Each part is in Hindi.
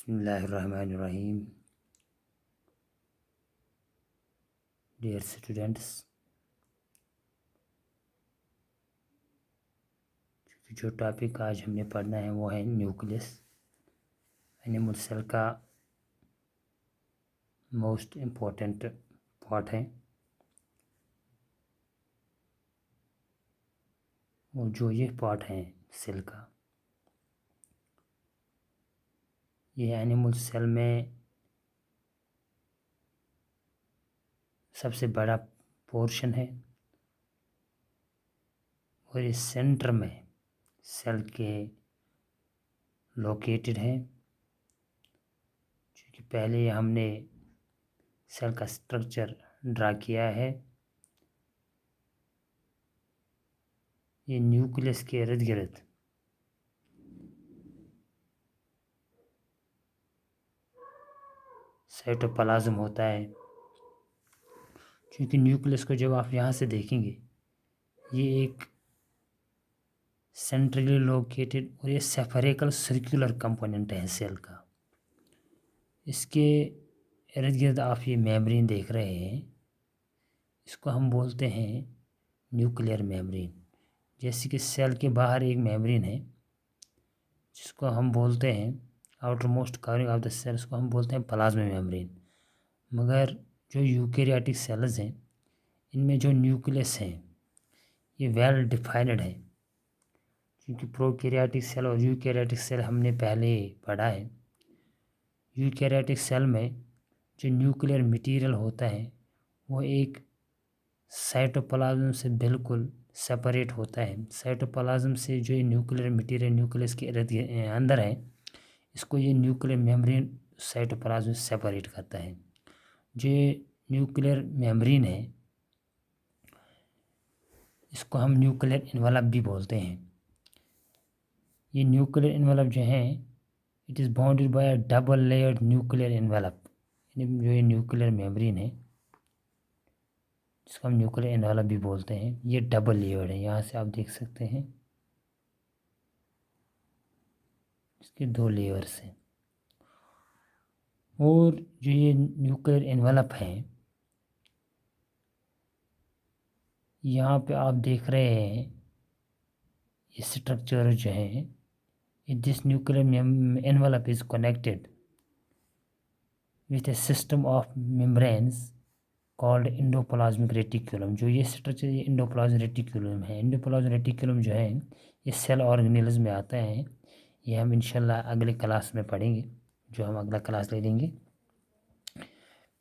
बिस्मिल्लाहिर्रहमानिर्रहीम। डियर स्टूडेंट्स, जो टॉपिक आज हमने पढ़ना है वो है न्यूक्लियस। एनिमल सेल का मोस्ट इम्पोर्टेंट पार्ट है। और जो ये पार्ट है सेल का, ये एनिमल सेल में सबसे बड़ा पोर्शन है और इस सेंटर में सेल के लोकेटेड है। क्योंकि पहले हमने सेल का स्ट्रक्चर ड्रा किया है। ये न्यूक्लियस के इर्द गिर्द साइटोप्लाज्म होता है। क्योंकि न्यूक्लियस को जब आप यहाँ से देखेंगे, ये एक सेंट्रली लोकेटेड और ये सेफरेकल सर्कुलर कंपोनेंट है सेल का। इसके इर्द गिर्द आप ये मेम्ब्रेन देख रहे हैं, इसको हम बोलते हैं न्यूक्लियर मेम्ब्रेन। जैसे कि सेल के बाहर एक मेम्ब्रेन है जिसको हम बोलते हैं outermost covering of the cell, उसको हम बोलते हैं प्लाज्मा मेम्ब्रेन। मगर जो यूकेरियोटिक सेल्स हैं, इनमें जो न्यूक्लियस है ये वेल डिफाइंड है। क्योंकि प्रोकैरियोटिक सेल और यूकैरियोटिक सेल हमने पहले पढ़ा है। यूकैरियोटिक सेल में जो न्यूक्लियर मटेरियल होता है वो एक साइटोप्लाज्म से बिल्कुल सेपरेट होता है। साइटोप्लाज्म से जो ये न्यूक्लियर मटेरियल न्यूक्लियस के अंदर है, इसको ये न्यूक्लियर मेम्ब्रेन साइटोप्लाज्म से सेपरेट करता है। जो न्यूक्लियर मेम्ब्रेन है इसको हम न्यूक्लियर एनवलप भी बोलते हैं। ये न्यूक्लियर एनवलप जो है, it is bounded by a double layered nuclear envelope. जो ये न्यूक्लियर मेम्ब्रेन है जिसको हम न्यूक्लियर एनवलप भी बोलते हैं, ये डबल लेयर्ड है। यहाँ से आप देख सकते हैं इसके दो लेयर्स हैं। और जो ये न्यूक्लियर एनवलप है, यहाँ पे आप देख रहे हैं ये स्ट्रक्चर जो है, this nuclear envelope is connected with A system of membranes called endoplasmic reticulum. जो ये स्ट्रक्चर ये एंडोप्लाज्मिक रेटिकुलम है। एंडोप्लाज्मिक रेटिकुलम जो है ये सेल ऑर्गेनेल्स में आता है। ये हम इंशाल्लाह अगले क्लास में पढ़ेंगे, जो हम अगला क्लास ले लेंगे।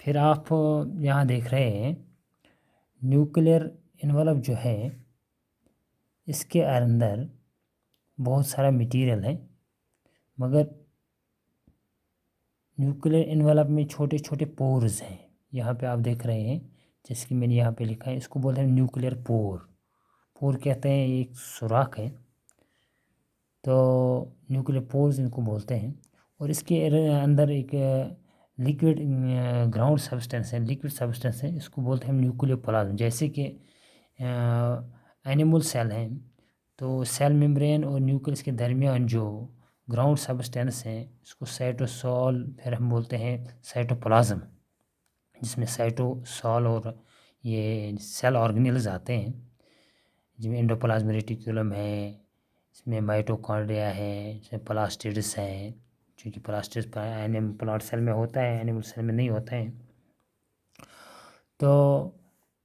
फिर आप यहाँ देख रहे हैं न्यूक्लियर एनवलप जो है, इसके अंदर बहुत सारा मटेरियल है। मगर न्यूक्लियर एनवलप में छोटे छोटे पोर्स हैं। यहाँ पे आप देख रहे हैं, जैसे कि मैंने यहाँ पे लिखा है, इसको बोलते हैं न्यूक्लियर पोर। पोर कहते हैं एक सुराख है, तो न्यूक्लियर पोर्स इनको बोलते हैं। और इसके अंदर एक लिक्विड ग्राउंड सब्सटेंस है, लिक्विड सब्सटेंस है, इसको बोलते हैं न्यूक्लियर प्लाज्म। जैसे कि एनिमल सेल हैं, तो सेल मेम्ब्रेन और न्यूक्लियस के दरमियान जो ग्राउंड सब्सटेंस है इसको साइटोसोल, फिर हम बोलते हैं साइटोप्लाज्म, जिसमें साइटोसोल और ये सेल ऑर्गेनेल्स आते हैं, जिसमें एंडोप्लाज्मिक रेटिकुलम है, इसमें माइटोकॉन्ड्रिया है, इसमें प्लास्टिड्स है। क्योंकि प्लास्टिड्स प्लांट सेल में होता है, एनिमल सेल में नहीं होता है। तो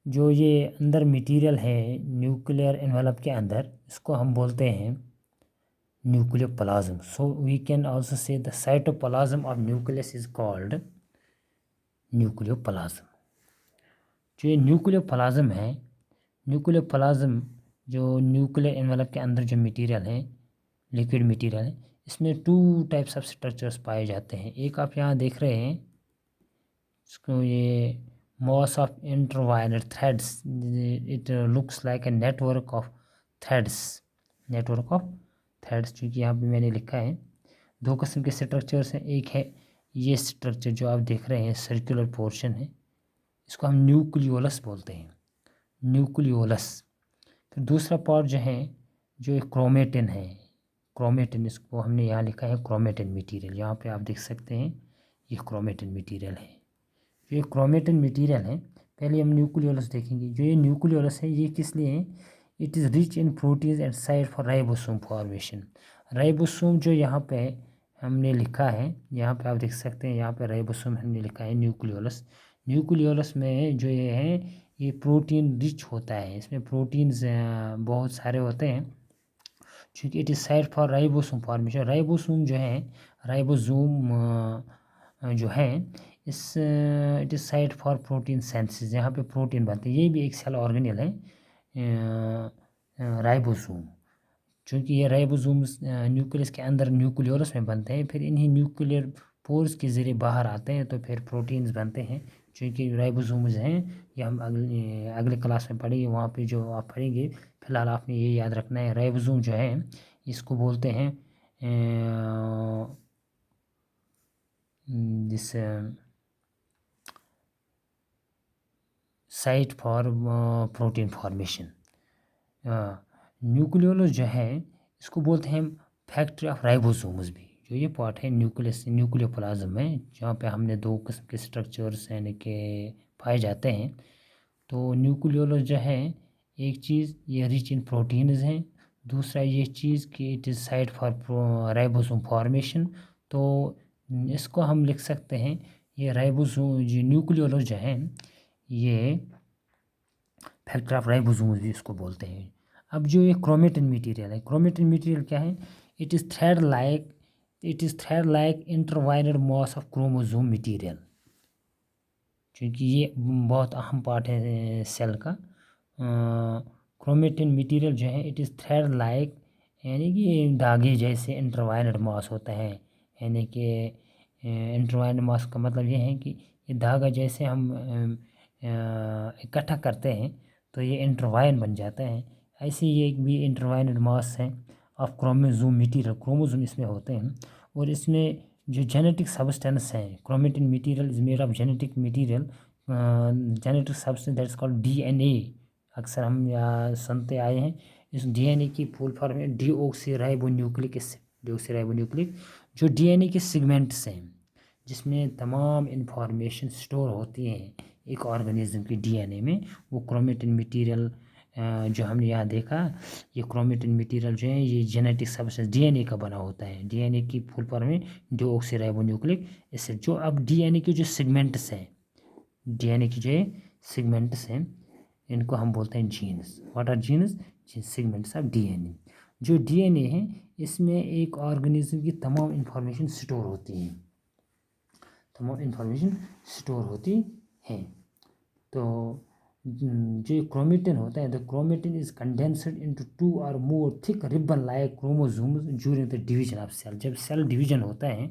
जो ये अंदर मटेरियल है न्यूक्लियर एनवलप के अंदर, इसको हम बोलते हैं nuclear plasm. So we can also say the cytoplasm of nucleus is called nuclear plasm. जो ये न्यूक्लियर प्लाज्म है, न्यूक्लियर प्लाज्म जो न्यूक्लियर एनवलप के अंदर जो मटेरियल है, लिक्विड मटेरियल है, इसमें टू टाइप्स ऑफ स्ट्रक्चर्स पाए जाते हैं। एक आप यहाँ देख रहे हैं, इसको ये moss of intertwined threads, it looks like a network of threads, network of threads। क्योंकि यहाँ पे मैंने लिखा है दो किस्म के स्ट्रक्चर्स हैं। एक है ये स्ट्रक्चर जो आप देख रहे हैं, सर्कुलर पोर्शन है, इसको हम न्यूक्लियोलस बोलते हैं, न्यूक्लियोलस। फिर दूसरा पार्ट जो है, जो एक क्रोमेटिन है, क्रोमेटिन, इसको हमने यहाँ लिखा है क्रोमेटिन मटेरियल, यहाँ पे आप देख सकते हैं ये क्रोमेटिन मटेरियल है। जो ये क्रोमेटिन मटेरियल है, पहले हम न्यूक्लियोलस देखेंगे। जो ये न्यूक्लियोलस है ये किस लिए है? It is rich in proteins and site for ribosome formation. Ribosome जो यहाँ पे हमने लिखा है, यहाँ पे आप देख सकते हैं, यहाँ पे राइबोसोम हमने लिखा है न्यूक्लियोलस। न्यूक्लियोलस में जो ये है ये प्रोटीन रिच होता है, इसमें प्रोटीन्स बहुत सारे होते हैं, चूँकि it is site for ribosome formation. Ribosome जो है, राइबोसोम जो है इस it is site for protein synthesis, यहाँ पे प्रोटीन बनते हैं। ये भी एक सेल ऑर्गेनेल है राइबोसोम। चूँकि ये राइबोसोम्स न्यूक्लियस के अंदर न्यूक्लियोलस में बनते हैं, फिर इन्हीं न्यूक्लियर पोर्स के ज़रिए बाहर आते हैं, तो फिर प्रोटीन्स बनते हैं। चूँकि राइबोसोम्स हैं, ये हम अगले क्लास में पढ़ेंगे, वहाँ पे जो आप पढ़ेंगे। फिलहाल आपने ये याद रखना है, राइबोसोम जो है इसको बोलते हैं this site for protein formation. Nucleolus जो है इसको बोलते हैं फैक्ट्री ऑफ राइबोसोम्स भी। जो ये पार्ट है न्यूक्लियस न्यूक्लियोप्लाज्म में, जहाँ पे हमने दो किस्म के स्ट्रक्चर्स यानी कि पाए जाते हैं। तो न्यूक्लियोलस जो है, एक चीज़ ये रिच इन प्रोटीन्स हैं, दूसरा ये चीज़ कि it is site for ribosome formation. तो इसको हम लिख सकते हैं, ये राइबोसोम जो न्यूक्लियोलस जो है ये फैक्टर ऑफ राइबोसोम्स भी इसको बोलते हैं। अब जो ये क्रोमेटिन मटेरियल है, क्रोमेटिन मटेरियल क्या है? It is thread like intertwined mass of chromosome material. क्योंकि ये बहुत अहम पार्ट है सेल का। क्रोमेटिन मटेरियल जो है इट इज़ थ्रेड लाइक, यानी कि धागे जैसे इंटरवाइनड मॉस होता है। यानी कि इंटरवाइनड मॉस का मतलब ये है कि ये धागा जैसे हम इकट्ठा करते हैं तो ये इंटरवाइन बन जाता है। ऐसे ही एक भी इंटरवाइनड मॉस है ऑफ क्रोमोसोम मटेरियल, क्रोमोसोम इसमें होते हैं। और इसमें जो जेनेटिक सब्सटेंस है, chromatin material is made of genetic material, genetic substance that is called DNA. अक्सर हम यहाँ सुनते आए हैं, इस डीएनए की फुल फॉर्म है डीऑक्सीराइबोन्यूक्लिक एसिड। डीऑक्सीराइबोन्यूक्लिक जो डीएनए के सेगमेंट्स हैं, जिसमें तमाम इंफॉर्मेशन स्टोर होती है एक ऑर्गेनिज्म की डीएनए में, वो क्रोमेटिन मटेरियल जो हमने यहाँ देखा, ये क्रोमेटिन मटेरियल जो है ये जेनेटिक सब्सटेंस डीएनए का बना होता है। डीएनए की फुल फॉर्म है डीऑक्सीराइबोन्यूक्लिक एसिड। जो अब डीएनए के जो सेगमेंट्स हैं, डीएनए की जो सेगमेंट्स हैं, इनको हम बोलते हैं genes. What are genes? Segments of DNA. जो डीएनए है इसमें एक ऑर्गेनिज्म की तमाम इंफॉर्मेशन स्टोर होती है, तमाम इंफॉर्मेशन स्टोर होती है। तो जो क्रोमेटिन होता है, the chromatin is condensed into 2 और more thick ribbon like chromosomes during the division of cell. जब सेल डिवीजन होता है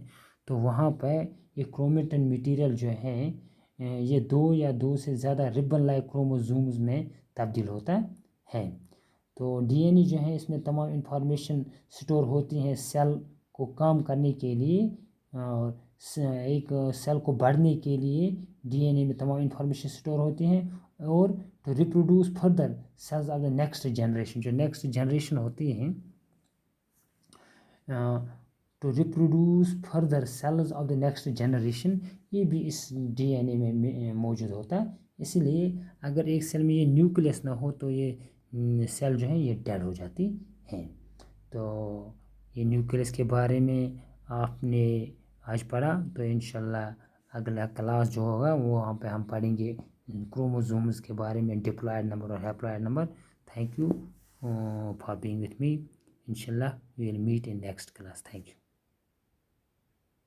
तो वहाँ पर ये क्रोमेटिन मटेरियल जो है ये 2 या 2 से ज़्यादा रिबन लाइक क्रोमोसोम्स में तब्दील होता है। तो डीएनए जो है इसमें तमाम इंफॉर्मेशन स्टोर होती हैं सेल को काम करने के लिए, और एक सेल को बढ़ने के लिए डीएनए में तमाम इंफॉर्मेशन स्टोर होती हैं। और to reproduce further cells of the next generation, जो नेक्स्ट जनरेशन होती हैं, to reproduce further cells of the next generation, ये भी इस डीएनए में मौजूद होता है। इसीलिए अगर एक सेल में ये न्यूक्लियस ना हो तो ये सेल जो है ये डेड हो जाती हैं। तो ये न्यूक्लियस के बारे में आपने आज पढ़ा, तो इंशाल्लाह अगला क्लास जो होगा वो वहाँ पे हम पढ़ेंगे क्रोमोसोम्स के बारे में, डिप्लॉयड नंबर और haploid number. Thank you for being with me. इंशाल्लाह we will meet in next class. Thank you.